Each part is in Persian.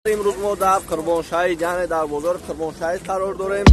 امروز ما در کرمانشاه یعنی در بازار کرمانشاه قرار داریم.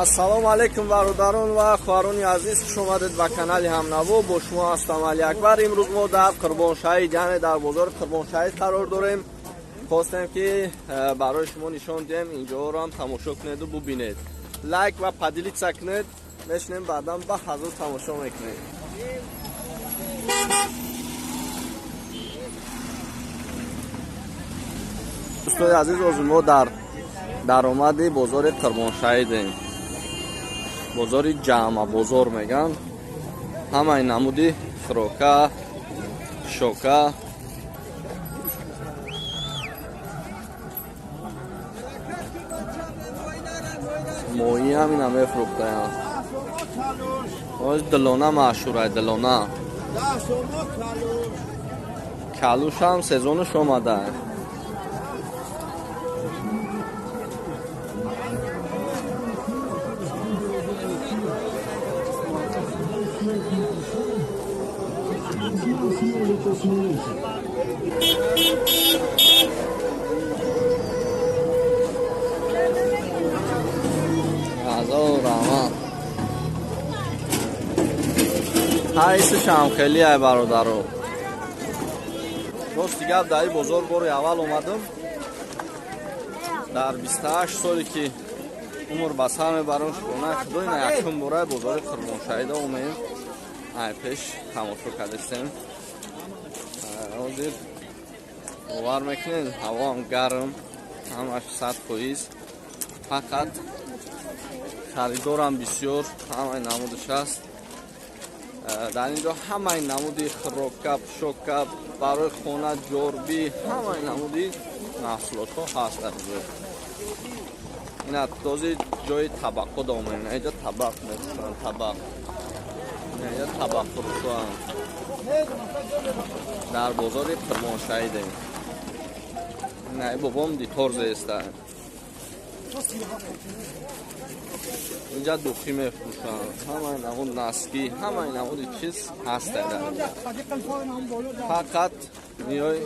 ассалому алайкум бародарон ва хоҳарони азиз, хуш омадед ба канали ҳамнаво. Бо шумо ҳастам Али Акбар. имрӯз мо дар Кирмоншаҳи яъне дар бозори Кирмоншаҳи қарор дорем. хостем ки барои шумо нишон диҳем, инҷоро ҳам тамошо кунеду бубинед. лайк ва падилица кунед, мешинем баъдан ба ҳазур тамошо мекунед. дӯстони азиз, ҳозир мо дар даромади бозори Кирмоншаҳи дем. бозори ҷамъа бозор меган. ҳамаи намуди хирока, шока, моҳӣ ҳамина мефурӯхтаям. оз дилона машҳурай, дилона. калуш ҳам сезонуш омада. ҳайсиш ҳам хеле ай бародаро. рост дигар дар ин бозор бори аввал омадам. дар 28 соле ки умр ба сар мебарам, шукона худоина якум бора бозори Кирмоншаҳида омаем. ай пеш тамошо кардастем. ҳозир бовар мекунед, ҳаво ҳам гарм, ҳамаш 100%. фақат харидорам бисёр, ҳамаи намудаш аст. дар инҷо ҳамаи намуди хирока, пушока, барои хона ҷорбӣ, ҳамаи намуди маҳсулотҳо ҳаст дар инҷо. ина този ҷои табақҳо омаем. инҷо табақ мефурӯшанд, табақ. инҷо табақ фурӯшанд. дар бозори Кирмоншаҳи дем. ина бобом дитор зеста. инҷа духӣ мефурӯшанд. ҳамаи намуд наски, ҳамаи намуди чиз ҳаст дар инҷа. фақат миёй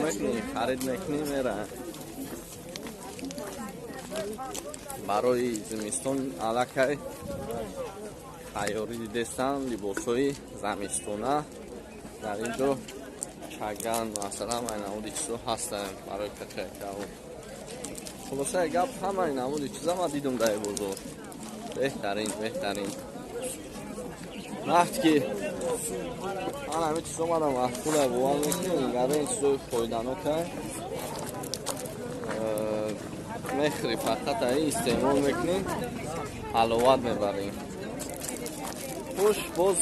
мекунӣ, харид мекунӣ, мераҳ. барои зимистон аллакай тайёрӣ дидестан либосҳои зимистона. дар инҷо чаган, масалан, ҳамаи намуди чизо ҳастанд барои качакаву. хулоса гап ҳамаи намуди чиза ма дидам дар ин бозор. беҳтарин. вақте ки ман ҳамин чизо мара маҳсулай бовар мекунем, гара ин чизои фоиданокай мехӯрӣ, фақат ин истеъмол мекунем, ҳаловат мебарем. хуш, боз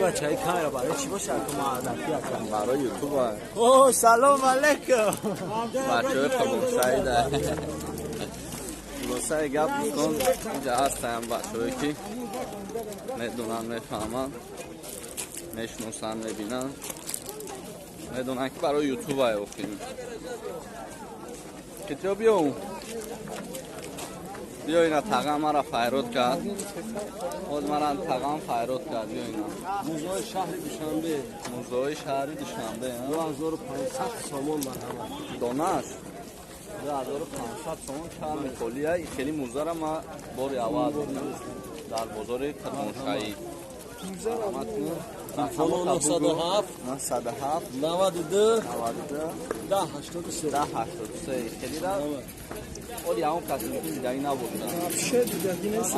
بچه‌های کامرا برای چی باشه تو معرفی هستن برای یوتیوب های. اوه سلام علیکم. بچه‌های Кирмоншаҳи да. خلاصه گپ دوستان اینجا هستن بچه‌هایی که میدونن، میفهمن، میشناسن، میبینن، میدونن که برای یوتیوب های افتیم. کتیا بیاون بیا اینا تقام مرا فیرود کرد. خود مرا تقام فیرود کرد. بیا اینا موزه‌های شهر دوشنبه، موزه‌های شهری دوشنبه 2500 سامان مرحمت. دانش 2500 سامان چند میخولی های. خیلی موزه را ما باری اول در بازار کرمانشاهی مرحمت کنیم. تلفن 907 92 1083 خیلی را اولی همون کسی میتونی دیگه نبودن. چه دیگه نیست.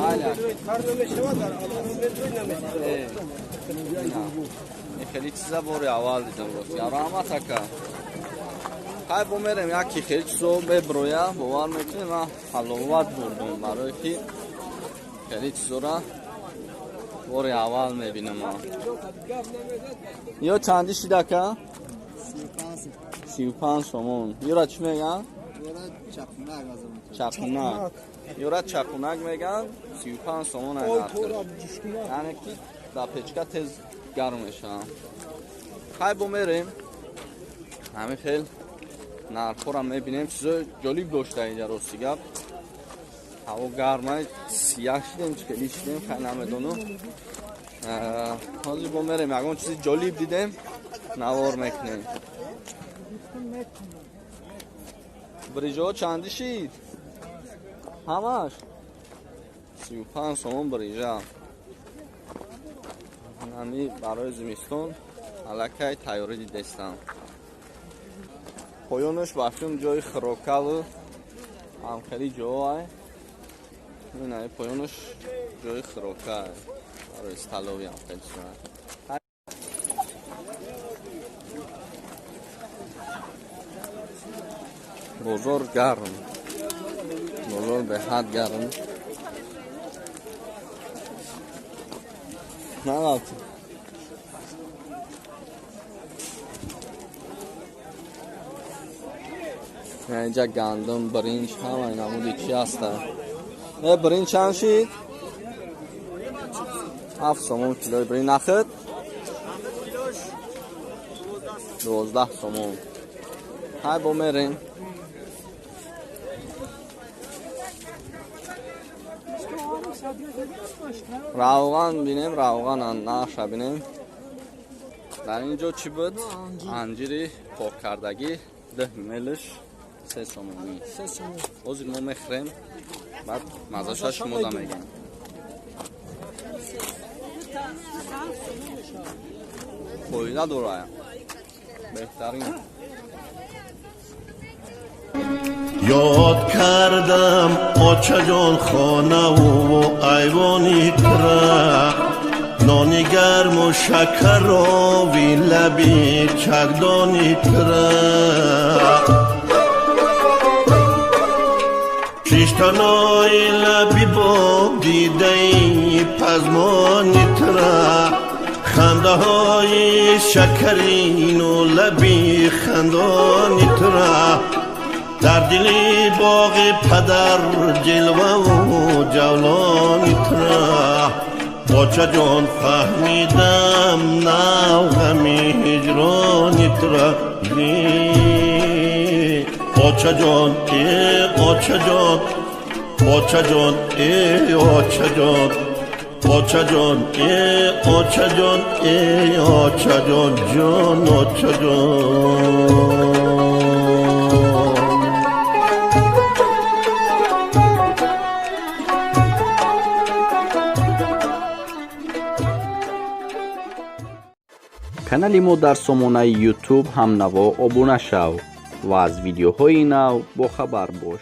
کارو میشم در آلمان این خیلی چیزا باری اول دیدم راست. یارو هم اتاکا. خیلی بمیرم یکی خیلی چیزو ببرویا باور میکنی من حلوات بردم برای که خیلی چیزو را باری اول میبینم ما. یا چندی شید اکا؟ 35 سومون. یورا چی میگن؟ چاقونک. یورا چاقونک میگن 35 سومون نرخ. یعنی که در پیچکا تیز گرم میشه. خیلی بمیریم. همین خیلی نرخو را میبینیم. چیزای جالب داشته اینجا راستی هوا گرمه سیاه شدیم چکلی شدیم خیلی نمیدونم. حاضر بمیریم اگه چیزی جالب دیدیم نوار میکنیم. بریجه ها چندی شید؟ همش 35 سومون بریجه. همی برای زمستون علاکه تیاری دیدستم. پایانش باشیم جای خراکه و هم خیلی جای اینه پایانش جای خراکه برای استلاوی هم خیلی شده. بازار گرم، بازار به حد گرم. نه اینجا گندم برنج همه این عمودی چی هسته. برنج چند شید؟ 7 سومون کیلوی برنج. نخد 12 سومون. های بمیرین. روغن بینیم، روغن نقشه بینیم. در اینجا چی بود؟ انجیری پاک کردگی 10 میلش 3 سومونی. حاضر ما میخریم بعد مزاشش شما دا میگیم. پویده دورای بهترین. یاد کردم آچه جان خانه و ایوانی تره، نانی گرم و شکر راوی لبی چکدانی تره، شیشتانای لبی با دیده پزمانی تره، خنده های شکرین و لبی خندانی تره، در دلی باغ پدر جلوه و جولانی تره، باچه جان فهمیدم نو غمی هجرانی تره، باچه جان ای آچه جان، باچه جان ای آچه جان، باچه جان ای آچه جان، ای آچه جان جان آچه جان. канали мо дар сомонаи YouTube ҳамнаво обуна шав ва аз видеоҳои нав бохабар бош.